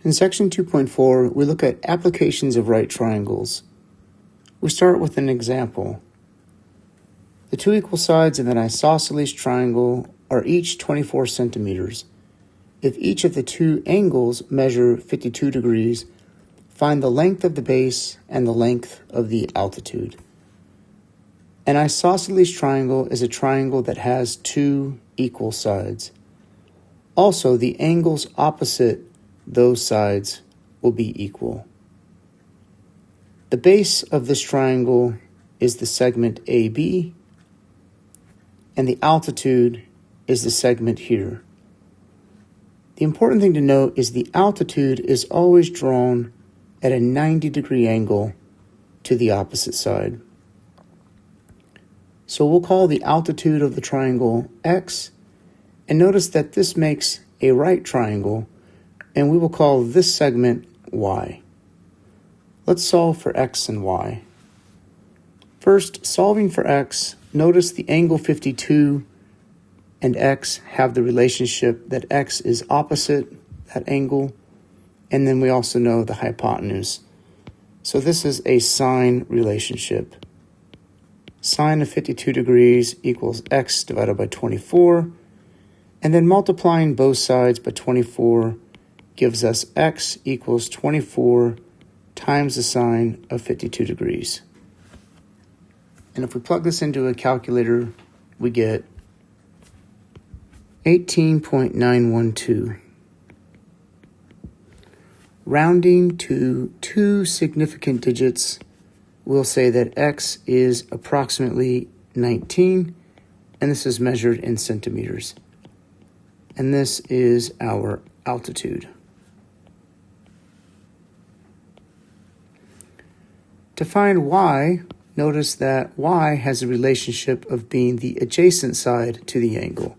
In section 2.4, we look at applications of right triangles. We start with an example. The two equal sides of an isosceles triangle are each 24 centimeters. If each of the two angles measure 52 degrees, find the length of the base and the length of the altitude. An isosceles triangle is a triangle that has two equal sides. Also, the angles opposite those sides will be equal. The base of this triangle is the segment AB, and the altitude is the segment here. The important thing to note is the altitude is always drawn at a 90-degree angle to the opposite side. So we'll call the altitude of the triangle X, and notice that this makes a right triangle, and we will call this segment Y. Let's solve for X and Y. First, solving for X, notice the angle 52 and X have the relationship that X is opposite that angle, and then we also know the hypotenuse. So this is a sine relationship. Sine of 52 degrees equals X divided by 24, and then multiplying both sides by 24 gives us X equals 24 times the sine of 52 degrees. And if we plug this into a calculator, we get 18.912. Rounding to two significant digits, we'll say that X is approximately 19, and this is measured in centimeters. And this is our altitude. To find Y, notice that Y has a relationship of being the adjacent side to the angle.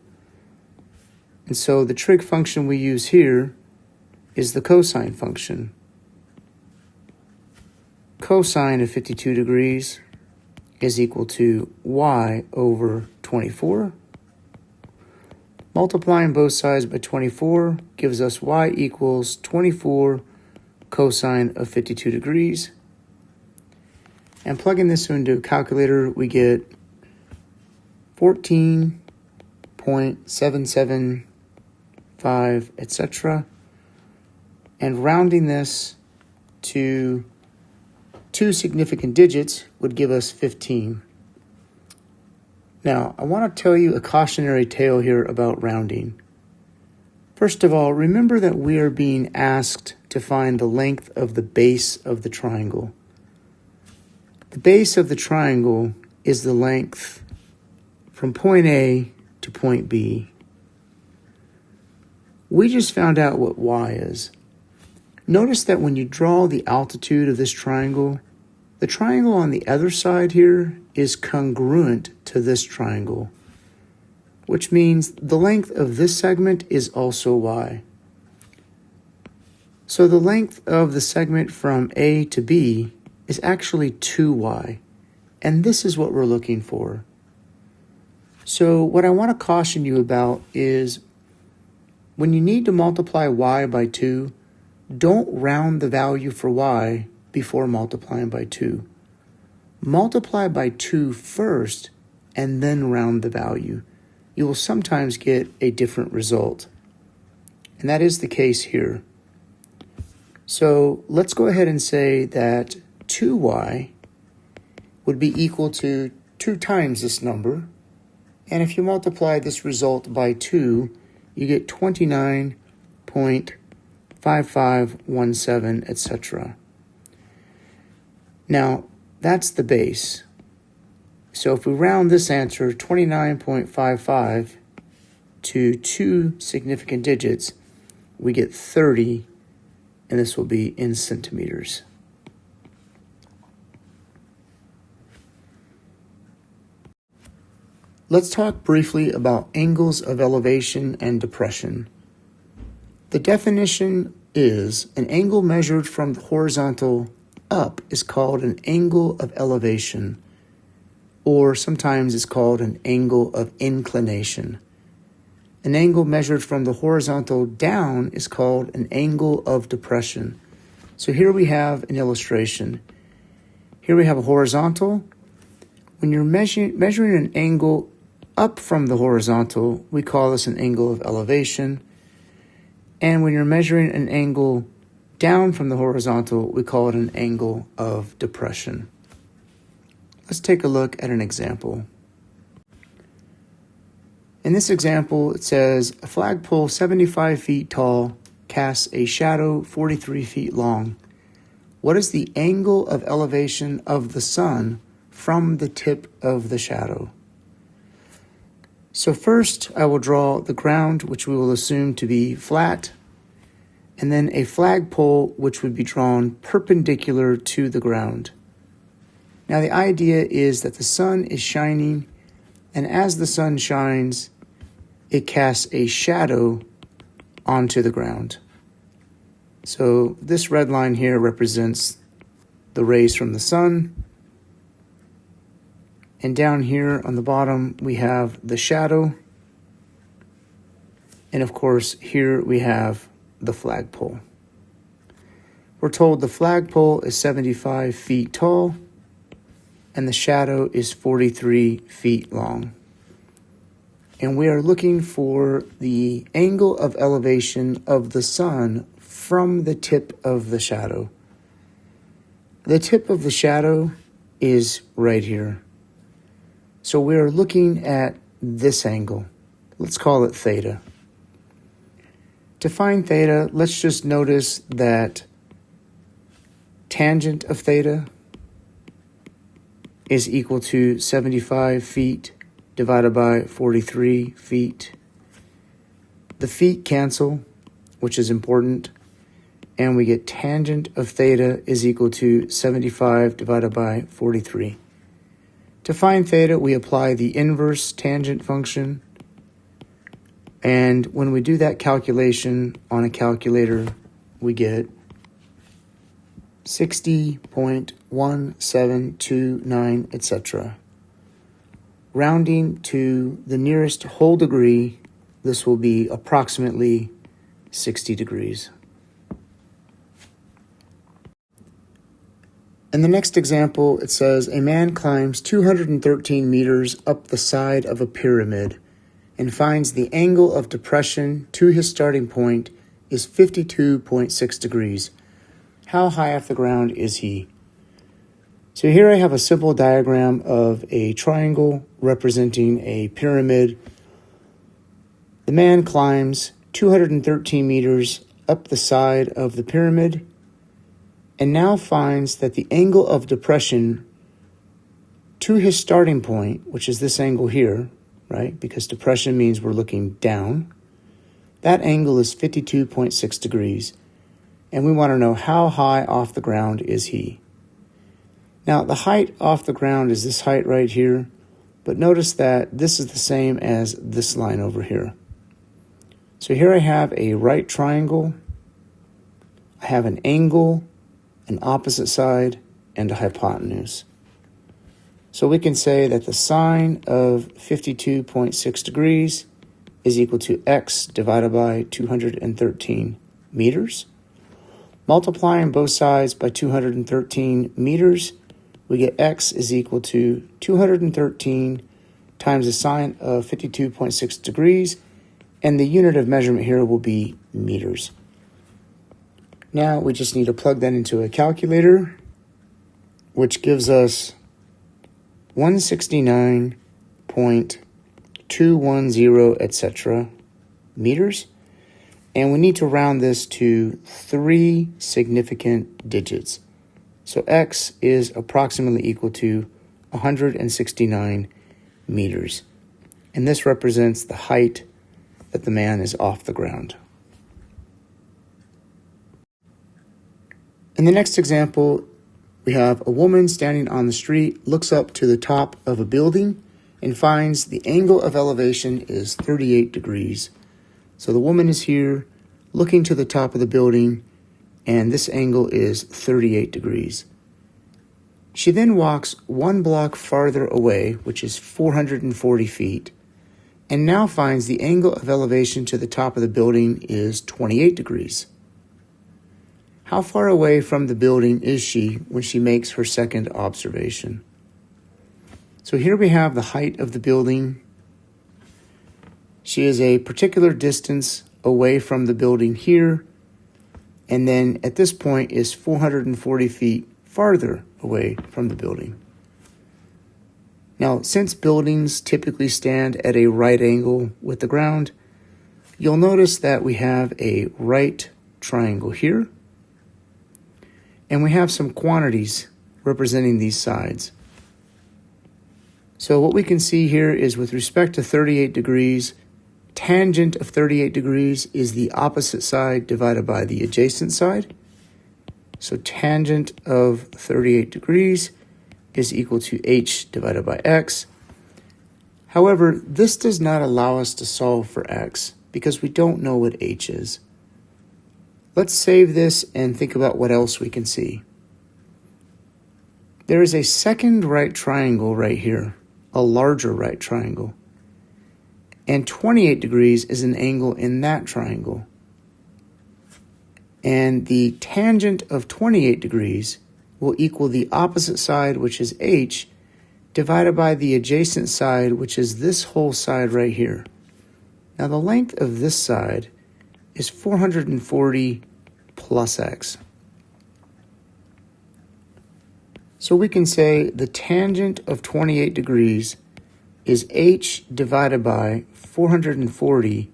And so the trig function we use here is the cosine function. Cosine of 52 degrees is equal to Y over 24. Multiplying both sides by 24 gives us Y equals 24 cosine of 52 degrees. And plugging this into a calculator, we get 14.775, etc. And rounding this to two significant digits would give us 15. Now, I want to tell you a cautionary tale here about rounding. First of all, remember that we are being asked to find the length of the base of the triangle. The base of the triangle is the length from point A to point B. We just found out what Y is. Notice that when you draw the altitude of this triangle, the triangle on the other side here is congruent to this triangle, which means the length of this segment is also Y. So the length of the segment from A to B is actually 2Y, and this is what we're looking for. So what I want to caution you about is when you need to multiply Y by 2, don't round the value for Y before multiplying by 2. Multiply by 2 first and then round the value. You will sometimes get a different result. And that is the case here. So let's go ahead and say that 2Y would be equal to 2 times this number. And if you multiply this result by 2, you get 29.5517, etc. Now, that's the base. So if we round this answer, 29.55, to two significant digits, we get 30, and this will be in centimeters. Let's talk briefly about angles of elevation and depression. The definition is an angle measured from the horizontal up is called an angle of elevation, or sometimes it's called an angle of inclination. an angle measured from the horizontal down is called an angle of depression. So here we have an illustration. Here we have a horizontal. When you're measuring an angle up from the horizontal, we call this an angle of elevation. And when you're measuring an angle down from the horizontal, we call it an angle of depression. Let's take a look at an example. In this example, it says, a flagpole 75 feet tall casts a shadow 43 feet long. What is the angle of elevation of the sun from the tip of the shadow? So first, I will draw the ground, which we will assume to be flat, and then a flagpole, which would be drawn perpendicular to the ground. Now, the idea is that the sun is shining, and as the sun shines, it casts a shadow onto the ground. So this red line here represents the rays from the sun. And down here on the bottom, we have the shadow. And of course, here we have the flagpole. We're told the flagpole is 75 feet tall and the shadow is 43 feet long. And we are looking for the angle of elevation of the sun from the tip of the shadow. The tip of the shadow is right here. So we are looking at this angle. Let's call it theta. To find theta, let's just notice that tangent of theta is equal to 75 feet divided by 43 feet. The feet cancel, which is important, and we get tangent of theta is equal to 75 divided by 43. To find theta, we apply the inverse tangent function, and when we do that calculation on a calculator, we get 60.1729, etc. Rounding to the nearest whole degree, this will be approximately 60 degrees. In the next example, it says, a man climbs 213 meters up the side of a pyramid and finds the angle of depression to his starting point is 52.6 degrees. How high off the ground is he? So here I have a simple diagram of a triangle representing a pyramid. The man climbs 213 meters up the side of the pyramid and now finds that the angle of depression to his starting point, which is this angle here, right? Because depression means we're looking down. That angle is 52.6 degrees. And we want to know how high off the ground is he. Now, the height off the ground is this height right here, but notice that this is the same as this line over here. So here I have a right triangle, I have an angle, an opposite side, and a hypotenuse. So we can say that the sine of 52.6 degrees is equal to x divided by 213 meters. Multiplying both sides by 213 meters, we get x is equal to 213 times the sine of 52.6 degrees, and the unit of measurement here will be meters. Now we just need to plug that into a calculator, which gives us 169.210, etc. meters. And we need to round this to 3 significant digits. So x is approximately equal to 169 meters. And this represents the height that the man is off the ground. In the next example, we have a woman standing on the street, looks up to the top of a building, and finds the angle of elevation is 38 degrees. So the woman is here looking to the top of the building, and this angle is 38 degrees. She then walks 1 block farther away, which is 440 feet, and now finds the angle of elevation to the top of the building is 28 degrees. How far away from the building is she when she makes her second observation? So here we have the height of the building. She is a particular distance away from the building here, and then at this point is 440 feet farther away from the building. Now, since buildings typically stand at a right angle with the ground, you'll notice that we have a right triangle here, and we have some quantities representing these sides. So what we can see here is with respect to 38 degrees, tangent of 38 degrees is the opposite side divided by the adjacent side. So tangent of 38 degrees is equal to h divided by x. However, this does not allow us to solve for x because we don't know what h is. Let's save this and think about what else we can see. There is a second right triangle right here, a larger right triangle. And 28 degrees is an angle in that triangle. And the tangent of 28 degrees will equal the opposite side, which is h, divided by the adjacent side, which is this whole side right here. Now the length of this side is 440 plus x. So we can say the tangent of 28 degrees is h divided by 440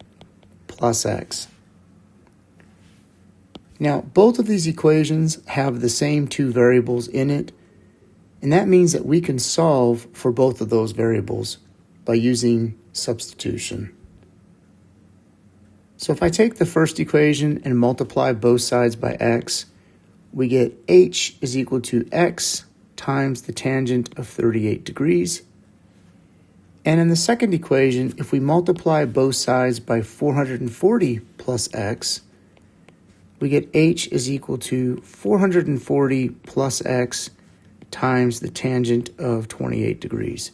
plus x. Now, both of these equations have the same two variables in it, and that means that we can solve for both of those variables by using substitution. So if I take the first equation and multiply both sides by x, we get h is equal to x times the tangent of 38 degrees. And in the second equation, if we multiply both sides by 440 plus x, we get h is equal to 440 plus x times the tangent of 28 degrees.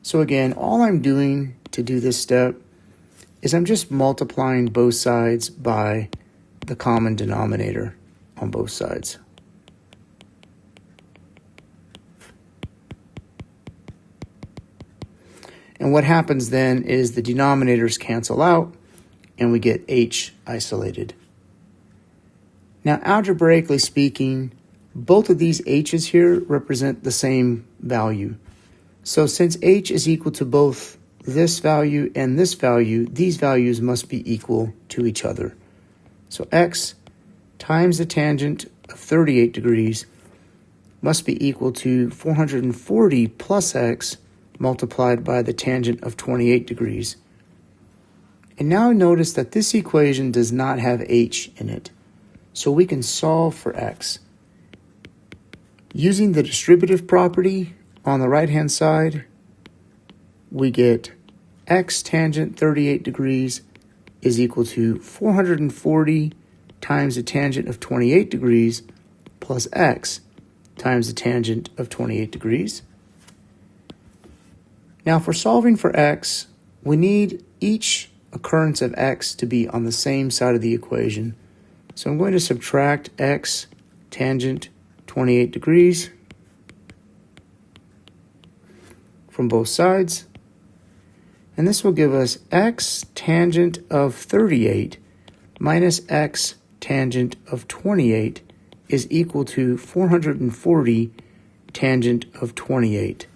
So again, all I'm doing to do this step is I'm just multiplying both sides by the common denominator on both sides. And what happens then is the denominators cancel out and we get h isolated. Now, algebraically speaking, both of these h's here represent the same value. So since h is equal to both this value and this value, these values must be equal to each other. So x times the tangent of 38 degrees must be equal to 440 plus x multiplied by the tangent of 28 degrees. And now notice that this equation does not have h in it. So we can solve for x. Using the distributive property on the right-hand side, we get x tangent 38 degrees is equal to 440 times the tangent of 28 degrees plus x times the tangent of 28 degrees. Now for solving for x, we need each occurrence of x to be on the same side of the equation. So I'm going to subtract x tangent 28 degrees from both sides. And this will give us x tangent of 38 minus x tangent of 28 is equal to 440 tangent of 28.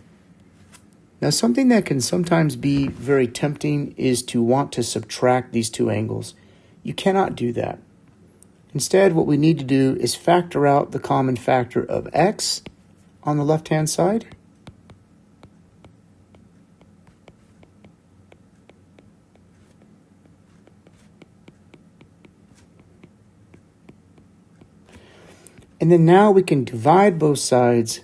Now, something that can sometimes be very tempting is to want to subtract these two angles. You cannot do that. Instead, what we need to do is factor out the common factor of x on the left-hand side. And then now we can divide both sides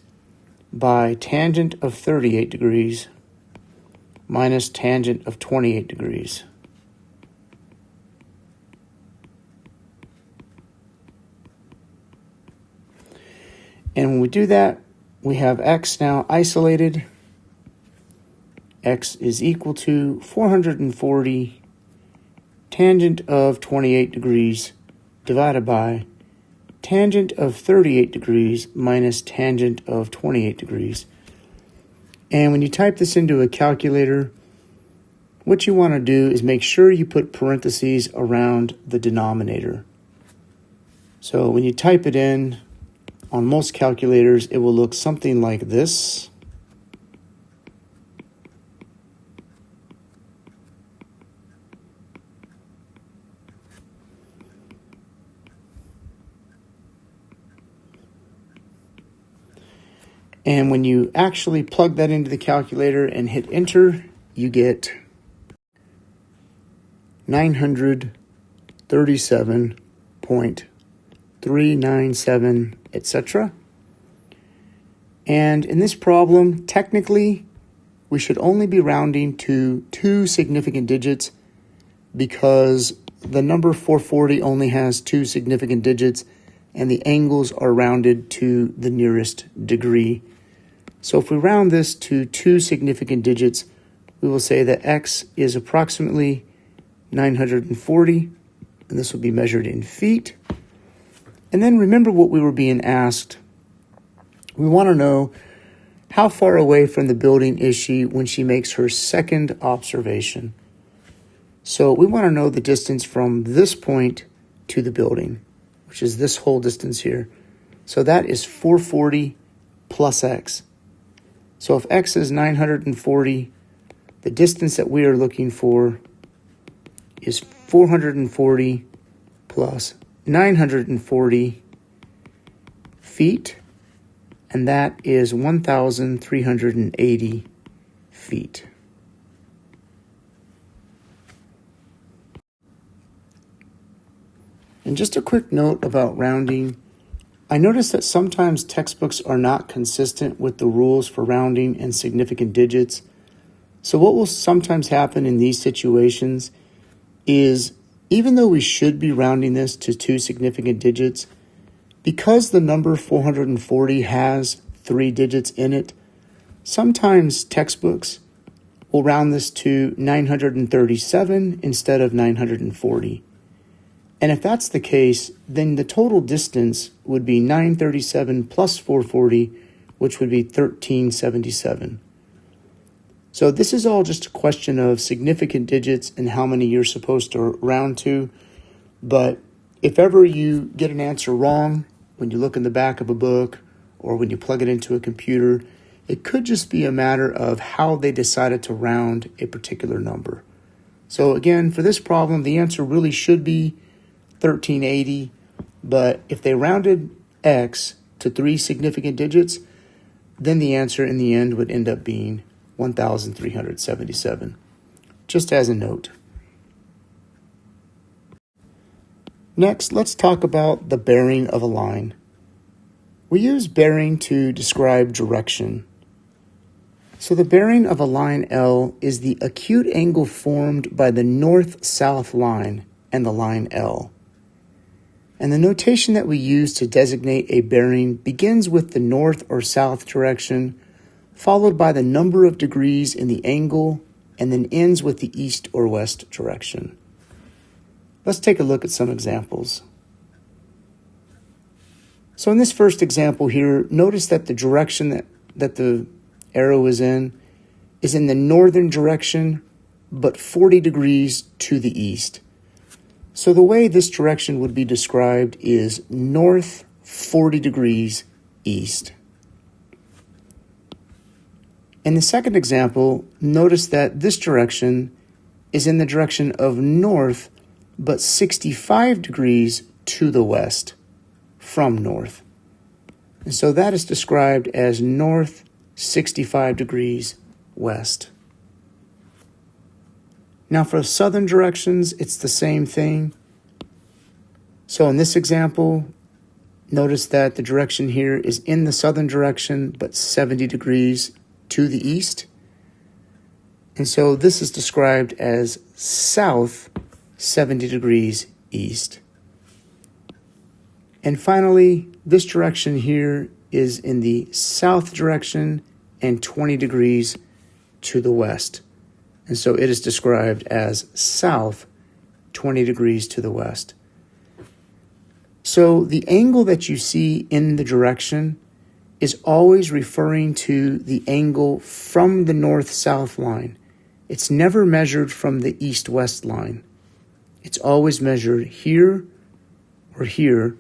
by tangent of 38 degrees minus tangent of 28 degrees. And when we do that, we have x now isolated, x is equal to 440 tangent of 28 degrees divided by tangent of 38 degrees minus tangent of 28 degrees. And when you type this into a calculator, what you want to do is make sure you put parentheses around the denominator. So when you type it in, on most calculators, it will look something like this. And when you actually plug that into the calculator and hit enter, you get 937.397, etc. And in this problem, technically, we should only be rounding to 2 significant digits because the number 440 only has 2 significant digits and the angles are rounded to the nearest degree. So if we round this to 2 significant digits, we will say that x is approximately 940, and this will be measured in feet. And then remember what we were being asked. We want to know how far away from the building is she when she makes her second observation. So we want to know the distance from this point to the building, which is this whole distance here. So that is 440 plus x. So if x is 940, the distance that we are looking for is 440 plus 940 feet, and that is 1,380 feet. And just a quick note about rounding. I noticed that sometimes textbooks are not consistent with the rules for rounding and significant digits. So what will sometimes happen in these situations is, even though we should be rounding this to 2 significant digits, because the number 440 has 3 digits in it, sometimes textbooks will round this to 937 instead of 940. And if that's the case, then the total distance would be 937 plus 440, which would be 1377. So this is all just a question of significant digits and how many you're supposed to round to. But if ever you get an answer wrong when you look in the back of a book or when you plug it into a computer, it could just be a matter of how they decided to round a particular number. So again, for this problem, the answer really should be 1380, but if they rounded x to 3 significant digits, then the answer in the end would end up being 1,377, just as a note. Next, let's talk about the bearing of a line. We use bearing to describe direction. So the bearing of a line L is the acute angle formed by the north-south line and the line L. And the notation that we use to designate a bearing begins with the north or south direction, followed by the number of degrees in the angle, and then ends with the east or west direction. Let's take a look at some examples. So in this first example here, notice that the direction that the arrow is in the northern direction, but 40 degrees to the east. So the way this direction would be described is north 40 degrees east. In the second example, notice that this direction is in the direction of north, but 65 degrees to the west from north. And so that is described as north 65 degrees west. Now for southern directions, it's the same thing. So in this example, notice that the direction here is in the southern direction, but 70 degrees to the east. And so this is described as south 70 degrees east. And finally, this direction here is in the south direction and 20 degrees to the west. And so it is described as south 20 degrees to the west. So the angle that you see in the direction is always referring to the angle from the north-south line. It's never measured from the east-west line. It's always measured here or here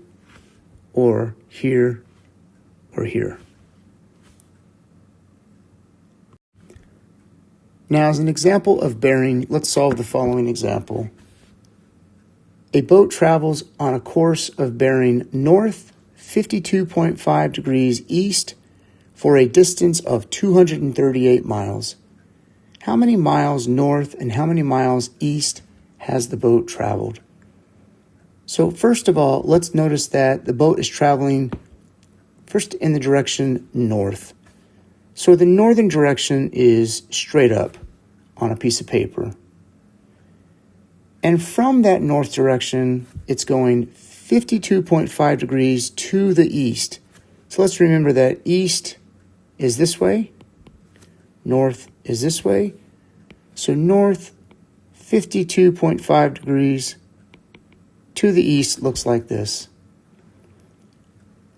or here or here. Now, as an example of bearing, let's solve the following example. A boat travels on a course of bearing north 52.5 degrees east for a distance of 238 miles. How many miles north and how many miles east has the boat traveled? So first of all, let's notice that the boat is traveling first in the direction north. So the northern direction is straight up on a piece of paper. And from that north direction, it's going 52.5 degrees to the east. So let's remember that east is this way, north is this way. So north 52.5 degrees to the east looks like this.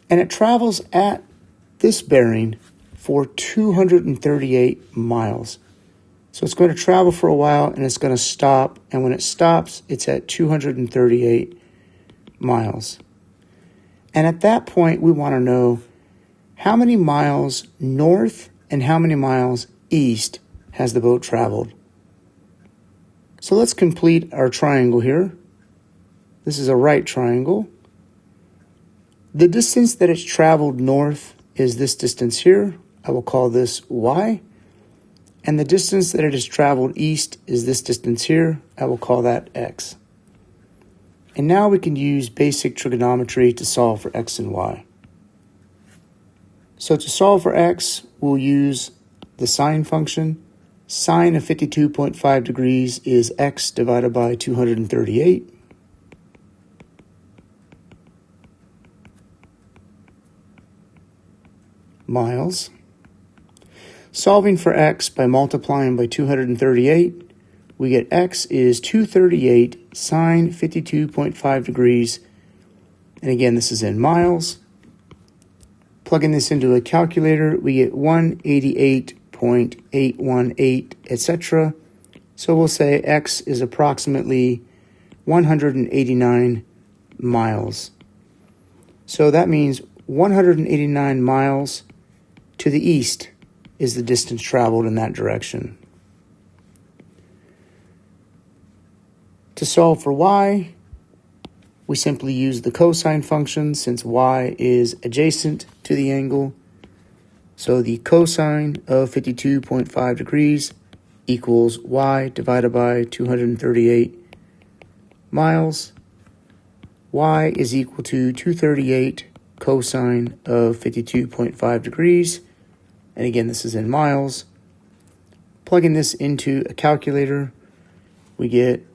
And it travels at this bearing for 238 miles. So it's going to travel for a while and it's going to stop. And when it stops, it's at 238 miles. And at that point, we want to know how many miles north and how many miles east has the boat traveled. So let's complete our triangle here. This is a right triangle. The distance that it's traveled north is this distance here. I will call this y. And the distance that it has traveled east is this distance here. I will call that x. And now we can use basic trigonometry to solve for x and y. So to solve for x, we'll use the sine function. Sine of 52.5 degrees is x divided by 238. Miles. Solving for x by multiplying by 238, we get x is 238 sine 52.5 degrees. And again, this is in miles. Plugging this into a calculator, we get 188.818, etc. So we'll say x is approximately 189 miles. So that means 189 miles to the east is the distance traveled in that direction. To solve for y, we simply use the cosine function since y is adjacent to the angle. So the cosine of 52.5 degrees equals y divided by 238 miles. Y is equal to 238 cosine of 52.5 degrees. And again, this is in miles. Plugging this into a calculator, we get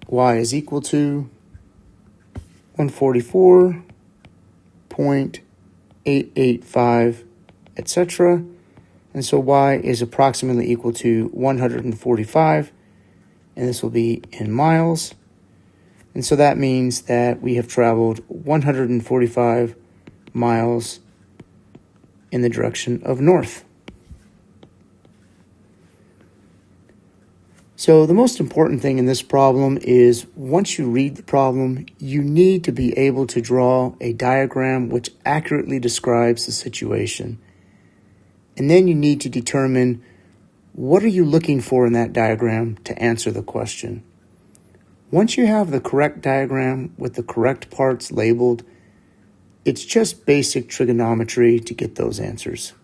y is equal to 144.885, etc. And so y is approximately equal to 145, and this will be in miles. And so that means that we have traveled 145 miles in the direction of north. So the most important thing in this problem is once you read the problem, you need to be able to draw a diagram which accurately describes the situation. And then you need to determine what are you looking for in that diagram to answer the question. Once you have the correct diagram with the correct parts labeled, it's just basic trigonometry to get those answers.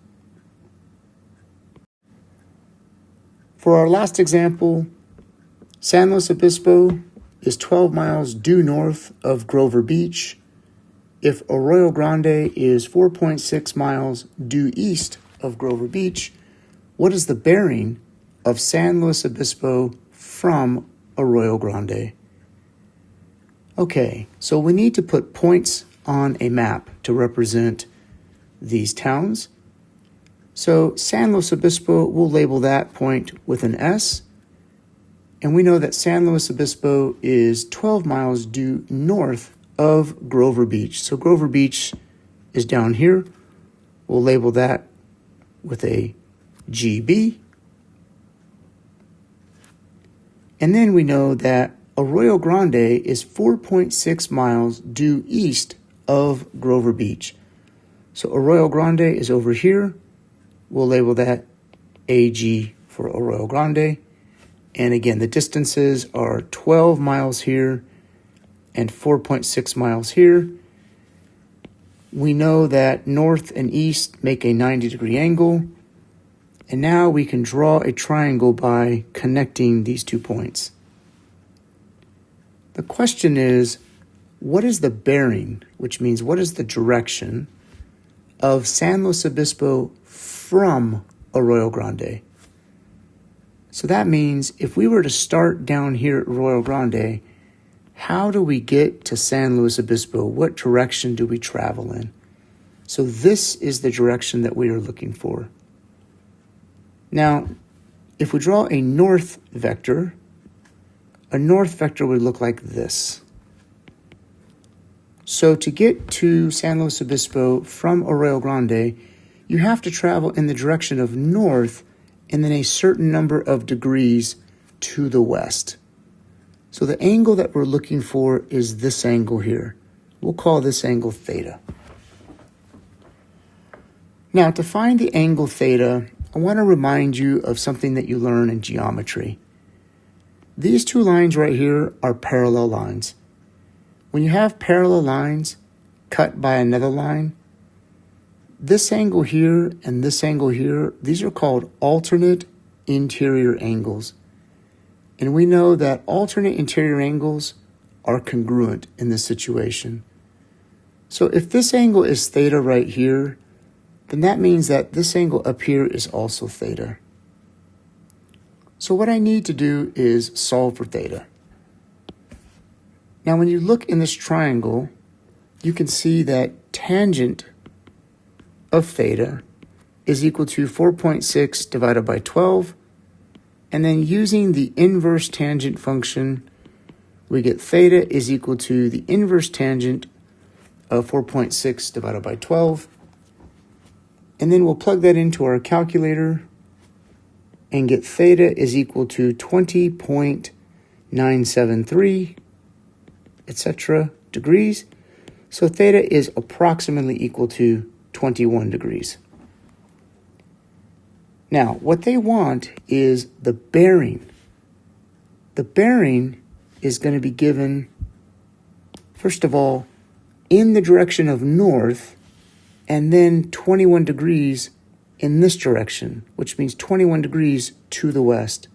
For our last example, San Luis Obispo is 12 miles due north of Grover Beach. If Arroyo Grande is 4.6 miles due east of Grover Beach, what is the bearing of San Luis Obispo from Arroyo Grande? Okay, so we need to put points on a map to represent these towns. So San Luis Obispo, we'll label that point with an S. And we know that San Luis Obispo is 12 miles due north of Grover Beach. So Grover Beach is down here. We'll label that with a GB. And then we know that Arroyo Grande is 4.6 miles due east of Grover Beach. So Arroyo Grande is over here. We'll label that AG for Arroyo Grande. And again, the distances are 12 miles here and 4.6 miles here. We know that north and east make a 90-degree angle. And now we can draw a triangle by connecting these 2 points. The question is, what is the bearing, which means what is the direction of San Luis Obispo from Arroyo Grande? So that means if we were to start down here at Arroyo Grande, how do we get to San Luis Obispo? What direction do we travel in? So this is the direction that we are looking for. Now, if we draw a north vector would look like this. So to get to San Luis Obispo from Arroyo Grande, you have to travel in the direction of north and then a certain number of degrees to the west. So the angle that we're looking for is this angle here. We'll call this angle theta. Now, to find the angle theta, I want to remind you of something that you learn in geometry. These 2 lines right here are parallel lines. When you have parallel lines cut by another line, this angle here and this angle here, these are called alternate interior angles. And we know that alternate interior angles are congruent in this situation. So if this angle is theta right here, then that means that this angle up here is also theta. So what I need to do is solve for theta. Now when you look in this triangle, you can see that tangent of theta is equal to 4.6 divided by 12. And then using the inverse tangent function, we get theta is equal to the inverse tangent of 4.6 divided by 12. And then we'll plug that into our calculator and get theta is equal to 20.973, etc. degrees. So theta is approximately equal to 21 degrees. Now, what they want is the bearing. The bearing is going to be given, first of all, in the direction of north, and then 21 degrees in this direction, which means 21 degrees to the west.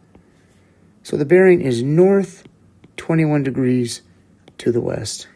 So the bearing is north, 21 degrees to the west.